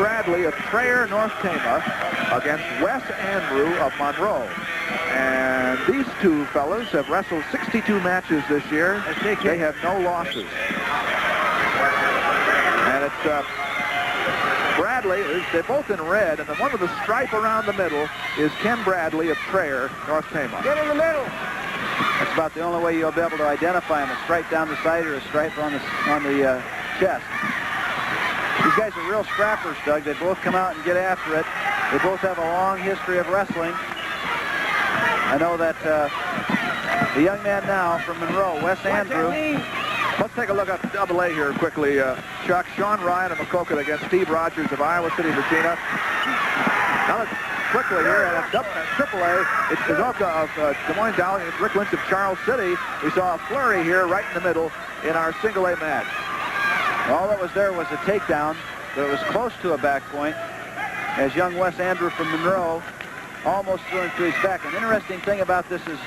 Bradley of Traer, North Tama, against Wes Andrew of Monroe. And these two fellas have wrestled 62 matches this year. They have no losses. And it's Bradley, they're both in red, and the one with the stripe around the middle is Ken Bradley of Traer, North Tama. Get in the middle. That's about the only way you'll be able to identify him, a stripe down the side or a stripe on the chest. These guys are real scrappers, Doug. They both come out and get after it. They both have a long history of wrestling. I know that the young man now from Monroe, Wes Andrew. Let's take a look at Double A here quickly. Chuck, Sean Ryan of Maquoketa against Steve Rogers of Iowa City, Virginia. Now let's quickly here at Triple A. It's Kazoka of Des Moines Dowling. It's Rick Lynch of Charles City. We saw a flurry here right in the middle in our single A match. All that was there was a takedown, but it was close to a back point as young Wes Andrew from Monroe almost threw him to his back. An interesting thing about this is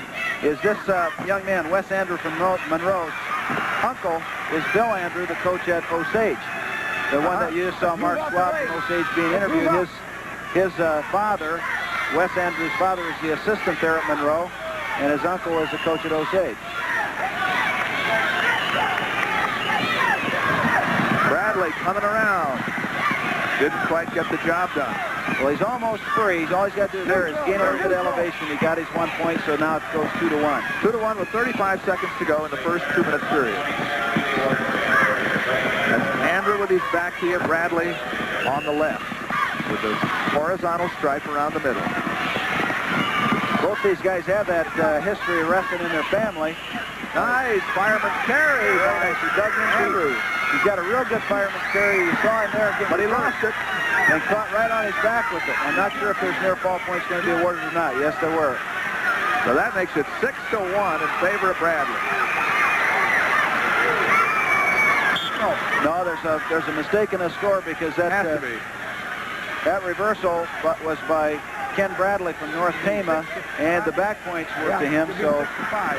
this young man, Wes Andrew from Monroe's uncle is Bill Andrew, the coach at Osage. The one that you just saw Mark Schwab from Osage being interviewed. His father, Wes Andrew's father, is the assistant there at Monroe, and his uncle is the coach at Osage. Bradley coming around. Didn't quite get the job done. Well, he's almost free. All he's got to do there is gain a little bit of elevation. He got his 1 point, so now it goes 2-1. 2-1 with 35 seconds to go in the first 2-minute period. That's Andrew with his back to you, Bradley on the left with the horizontal stripe around the middle. Both these guys have that history of wrestling in their family. Nice fireman's carry by Doug Andrews. He's got a real good fireman's carry. You saw him there, but he lost it. And caught right on his back with it. I'm not sure if there's near fall points going to be awarded or not. Yes, there were. So that makes it 6-1 in favor of Bradley. No, there's a mistake in the score because that has to be. That reversal was by Ken Bradley from North Tama, and the back points were to him, so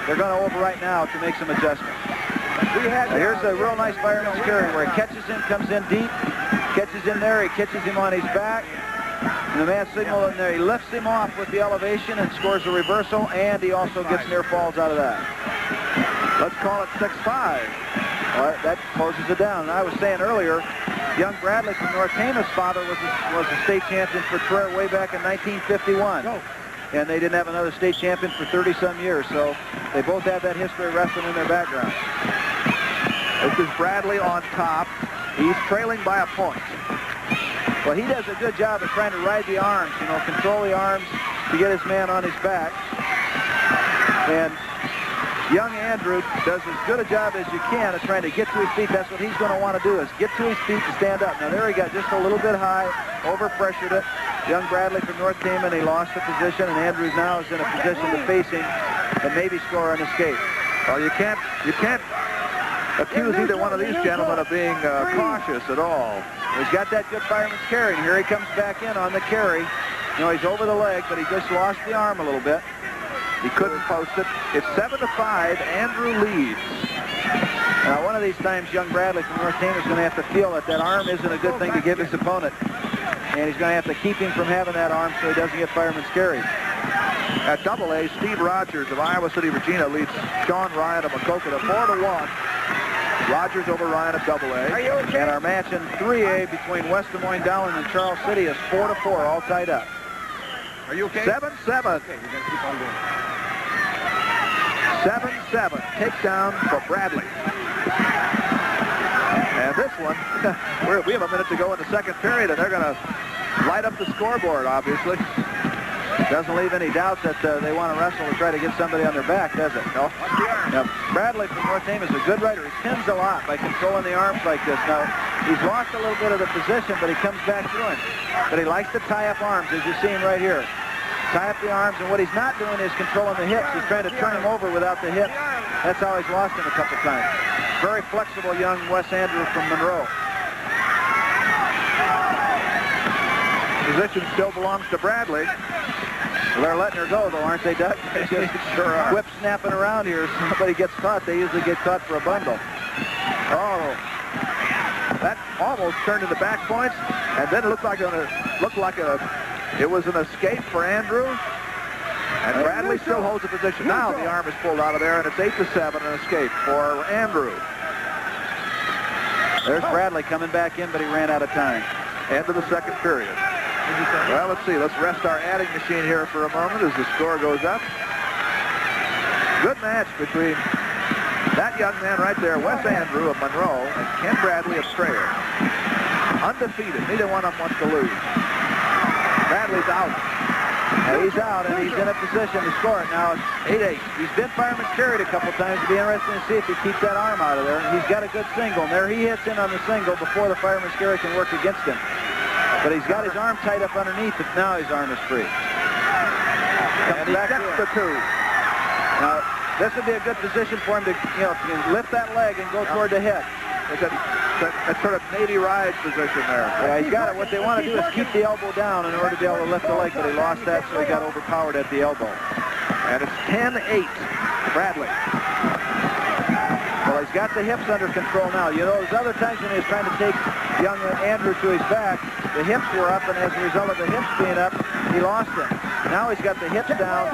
they're going to overwrite now to make some adjustments. Here's a real nice fireman's carry where he catches him, comes in deep, catches him there, he catches him on his back, and the man signal in there, he lifts him off with the elevation and scores a reversal, and he also gets near falls out of that. Let's call it 6-5. Well, that closes it down. And I was saying earlier, young Bradley from North Tama's father was a state champion for Traer way back in 1951. And they didn't have another state champion for 30-some years, so they both have that history of wrestling in their background. This is Bradley on top. He's trailing by a point. Well, he does a good job of trying to ride the arms, control the arms to get his man on his back. And young Andrew does as good a job as you can of trying to get to his feet. That's what he's going to want to do, is get to his feet and stand up. Now, there he got just a little bit high, over-pressured it. Young Bradley from North Tama, and he lost the position, and Andrews now is in a position to face him and maybe score an escape. Well, you can't accuse either one of these gentlemen of being cautious at all. He's got that good fireman's carry, and here he comes back in on the carry. He's over the leg, but he just lost the arm a little bit. He couldn't post it. It's 7-5. Andrew leads. Now, one of these times, young Bradley from North Tama is going to have to feel that that arm isn't a good thing to give his opponent. And he's going to have to keep him from having that arm so he doesn't get fireman's carry. At Double A, Steve Rogers of Iowa City, Virginia leads Sean Ryan of Maquoketa 4-1. Rogers over Ryan of Double A. Okay? And our match in 3A between West Des Moines Dowling and Charles City is 4-4, all tied up. Are you okay? 7-7. Okay, you're going to keep on going. 7-7. Takedown for Bradley. And this one, we have a minute to go in the second period, and they're going to light up the scoreboard, obviously. Doesn't leave any doubt that they want to wrestle to try to get somebody on their back, does it? No. Now, Bradley from North Tama is a good rider. He pins a lot by controlling the arms like this. Now, he's lost a little bit of the position, but he comes back through him. But he likes to tie up arms, as you're seeing right here. Tie up the arms, and what he's not doing is controlling the hips. He's trying to turn him over without the hips. That's how he's lost him a couple times. Very flexible young Wes Andrew from Monroe. Position still belongs to Bradley. Well, they're letting her go, though, aren't they, Doug? They just sure are. Whip snapping around here. If somebody gets caught, they usually get caught for a bundle. Oh, that almost turned into back points. And then it looked like it was an escape for Andrew. And Bradley still holds the position. Now the arm is pulled out of there, and it's 8-7, an escape for Andrew. There's Bradley coming back in, but he ran out of time. End of the second period. Well, let's see. Let's rest our adding machine here for a moment as the score goes up. Good match between that young man right there, Wes Andrew of Monroe, and Ken Bradley of Strayer. Undefeated. Neither one of them wants to lose. Bradley's out. Yeah, he's out, and he's in a position to score it now. It's 8-8. He's been fireman's carried a couple times. It'll be interesting to see if he keeps that arm out of there. He's got a good single, and there he hits in on the single before the fireman's carry can work against him. But he's got his arm tied up underneath, but now his arm is free. And he gets the two. Now, this would be a good position for him to, lift that leg and go toward the hit. It's that sort of Navy ride position there. Yeah, he's got it. What they want to do is keep the elbow down in order to be able to lift the leg, but he lost that, so he got overpowered at the elbow. And it's 10-8, Bradley. Well, he's got the hips under control now. There's other times when he was trying to take young Andrew to his back, the hips were up, and as a result of the hips being up, he lost him. Now he's got the hips down,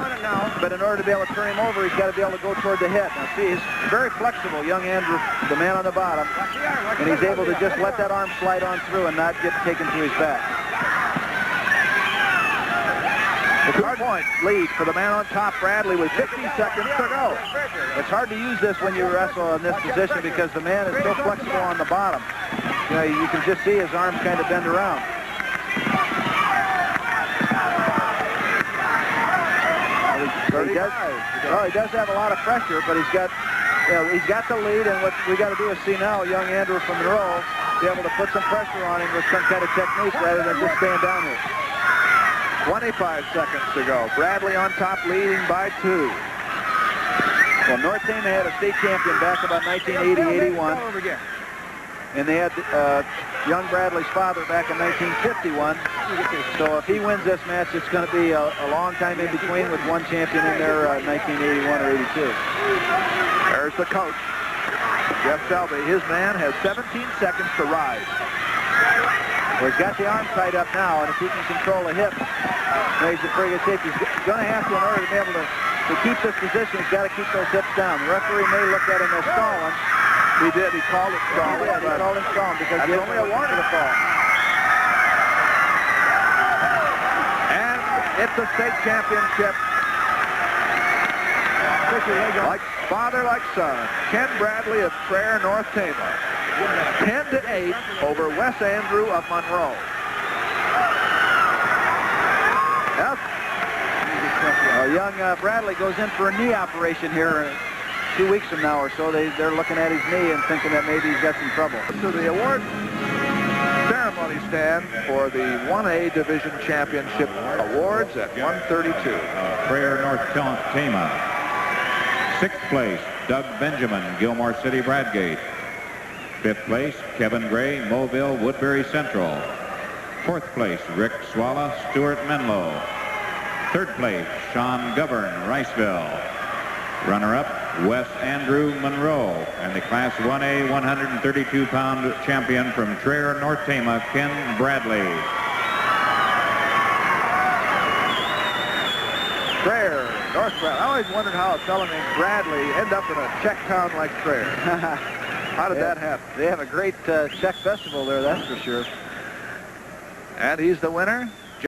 but in order to be able to turn him over, he's got to be able to go toward the hit. Now, see, he's very flexible, young Andrew, the man on the bottom, and he's able to just let that arm slide on through and not get taken to his back. The 2-point lead for the man on top, Bradley, with 50 seconds to go. It's hard to use this when you wrestle in this position because the man is so flexible on the bottom. You can just see his arms kind of bend around. He does have a lot of pressure, but he's got the lead, and what we got to do is see now young Andrew from Monroe be able to put some pressure on him with some kind of technique rather than just staying down here. 25 seconds to go. Bradley on top, leading by 2. Well, North Tama had a state champion back about 1980-81. And they had young Bradley's father back in 1951. So if he wins this match, it's going to be a long time in between with one champion in there, 1981 or 82. There's the coach, Jeff Selby. His man has 17 seconds to rise. Well, he's got the arm tied up now, and if he can control the hip, he's in pretty good shape. He's going to have to, in order to be able to keep this position, he's got to keep those hips down. The referee may look at him as stalling. He did. He called it stalling. Yeah, he called him stalling because that's only a warning to fall. And it's a state championship. Like father, like son. Ken Bradley of Strayer, North Tama. 10-8 over Wes Andrew of Monroe. Yep. Young Bradley goes in for a knee operation here 2 weeks from now or so. They're looking at his knee and thinking that maybe he's got some trouble. To the award ceremony stand for the 1A Division Championship Awards at 132. Strayer, North Tama. 6th place, Doug Benjamin, Gilmore City, Bradgate. 5th place, Kevin Gray, Mobile, Woodbury Central. 4th place, Rick Swalla, Stuart Menlo. 3rd place, Sean Govern, Riceville. Runner-up, Wes Andrew Monroe. And the Class 1A 132-pound champion from Strayer, North Tama, Ken Bradley. Strayer, North Bradley. I always wondered how a fellow named Bradley ended up in a Czech town like Strayer. How did that happen? They have a great Czech festival there, that's for sure. And he's the winner.